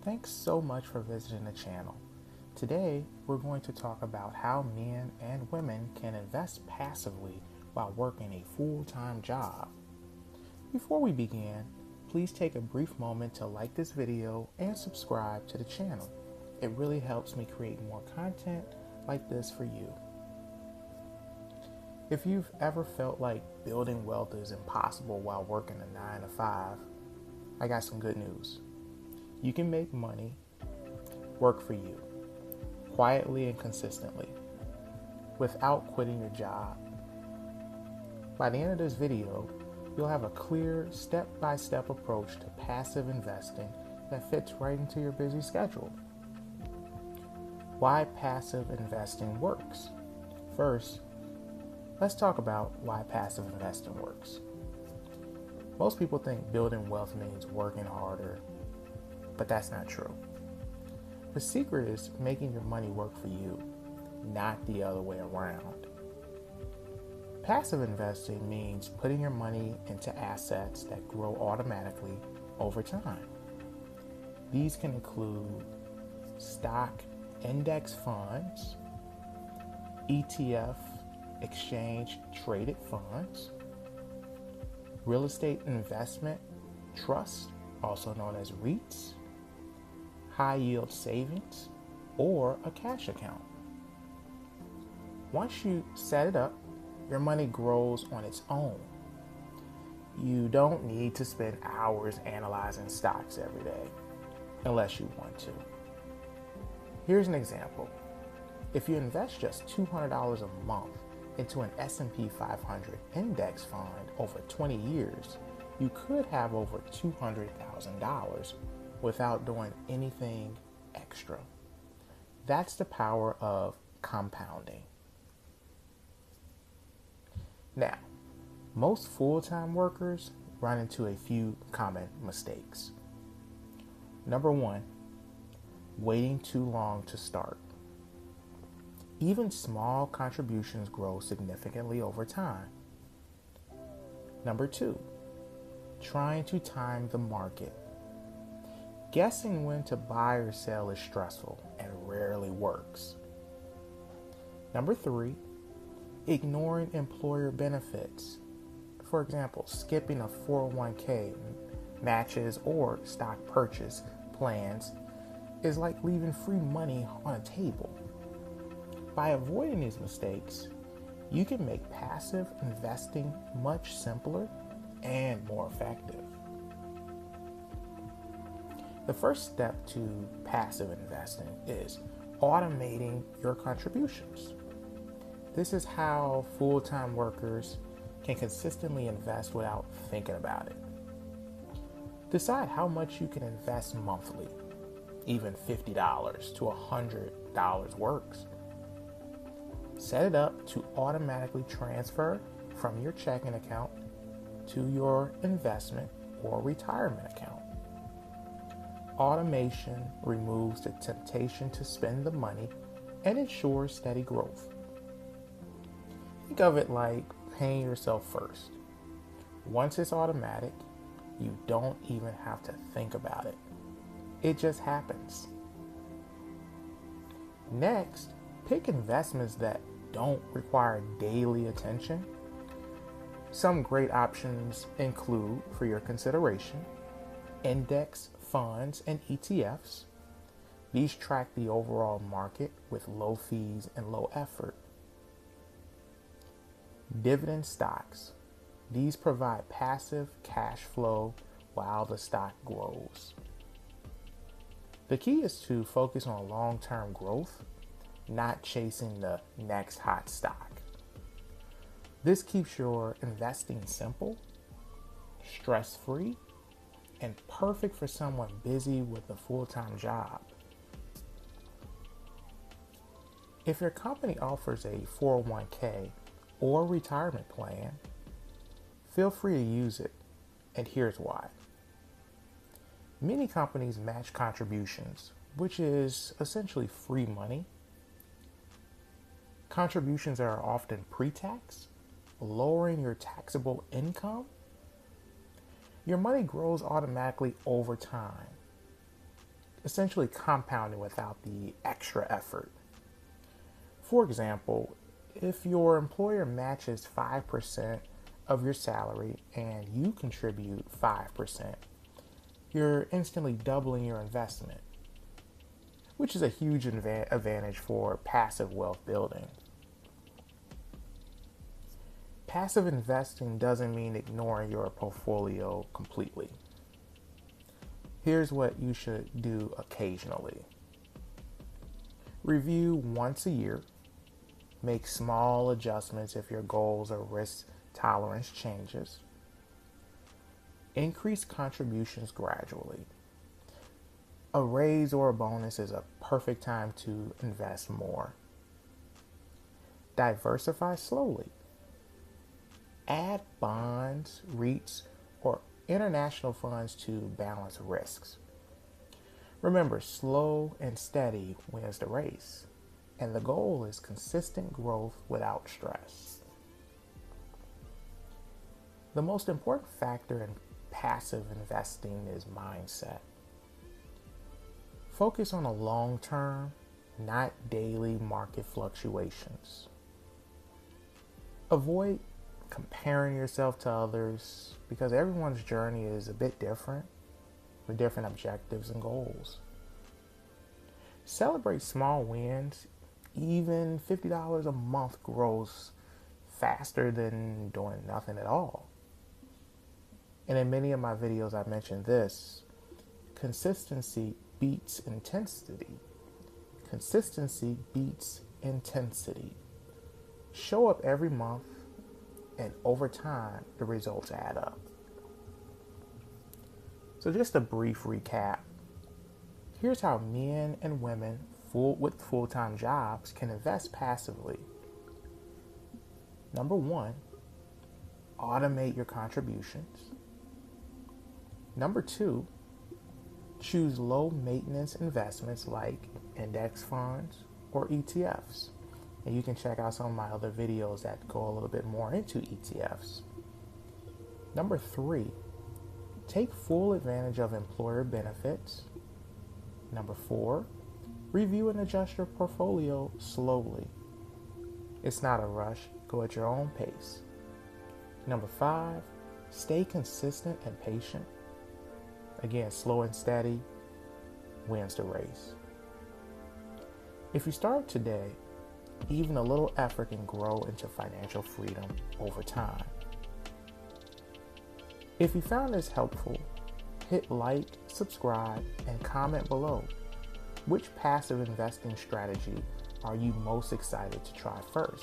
Thanks so much for visiting the channel. Today, we're going to talk about how men and women can invest passively while working a full-time job. Before we begin, please take a brief moment to like this video and subscribe to the channel. It really helps me create more content like this for you. If you've ever felt like building wealth is impossible while working a 9 to 5, I got some good news. You can make money work for you, quietly and consistently, without quitting your job. By the end of this video, you'll have a clear step-by-step approach to passive investing that fits right into your busy schedule. Why passive investing works. First, let's talk about why passive investing works. Most people think building wealth means working harder, but that's not true. The secret is making your money work for you, not the other way around. Passive investing means putting your money into assets that grow automatically over time. These can include stock index funds, ETF exchange traded funds, real estate investment trusts, also known as REITs, high yield savings, or a cash account. Once you set it up, your money grows on its own. You don't need to spend hours analyzing stocks every day, unless you want to. Here's an example. If you invest just $200 a month into an S&P 500 index fund over 20 years, you could have over $200,000 without doing anything extra. That's the power of compounding. Now, most full-time workers run into a few common mistakes. Number one, waiting too long to start. Even small contributions grow significantly over time. Number two, trying to time the market. Guessing when to buy or sell is stressful and rarely works. Number three, ignoring employer benefits. For example, skipping a 401k matches or stock purchase plans is like leaving free money on a table. By avoiding these mistakes, you can make passive investing much simpler and more effective. The first step to passive investing is automating your contributions. This is how full-time workers can consistently invest without thinking about it. Decide how much you can invest monthly. Even $50 to $100 works. Set it up to automatically transfer from your checking account to your investment or retirement account. Automation removes the temptation to spend the money and ensures steady growth. Think of it like paying yourself first. Once it's automatic, you don't even have to think about it. It just happens. Next, pick investments that don't require daily attention. Some great options include, for your consideration, index funds and ETFs. These track the overall market with low fees and low effort. Dividend stocks. These provide passive cash flow while the stock grows. The key is to focus on long-term growth, not chasing the next hot stock. This keeps your investing simple, stress-free, and perfect for someone busy with a full-time job. If your company offers a 401k or retirement plan, feel free to use it, and here's why. Many companies match contributions, which is essentially free money. Contributions are often pre-tax, lowering your taxable income. Your money grows automatically over time. essentially compounding without the extra effort. For example, if your employer matches 5% of your salary and you contribute 5%, you're instantly doubling your investment, which is a huge advantage for passive wealth building. Passive investing doesn't mean ignoring your portfolio completely. Here's what you should do occasionally. Review once a year. Make small adjustments if your goals or risk tolerance changes. Increase contributions gradually. A raise or a bonus is a perfect time to invest more. Diversify slowly. Add bonds, REITs, or international funds to balance risks. Remember, slow and steady wins the race, and the goal is consistent growth without stress. The most important factor in passive investing is mindset. Focus on a long term, not daily market fluctuations. Avoid comparing yourself to others because everyone's journey is a bit different with different objectives and goals. Celebrate small wins. Even $50 a month grows faster than doing nothing at all. And in many of my videos, I mentioned this: consistency beats intensity. Consistency beats intensity. Show up every month, and over time, the results add up. So just a brief recap. Here's how men and women with full-time jobs can invest passively. Number 1, automate your contributions. Number 2, choose low-maintenance investments like index funds or ETFs. And you can check out some of my other videos that go a little bit more into ETFs. Number 3, take full advantage of employer benefits. Number 4, review and adjust your portfolio slowly. It's not a rush. Go at your own pace. Number 5, stay consistent and patient. Again, slow and steady wins the race. If you start today, even a little effort can grow into financial freedom over time. If you found this helpful, hit like, subscribe, and comment below. Which passive investing strategy are you most excited to try first?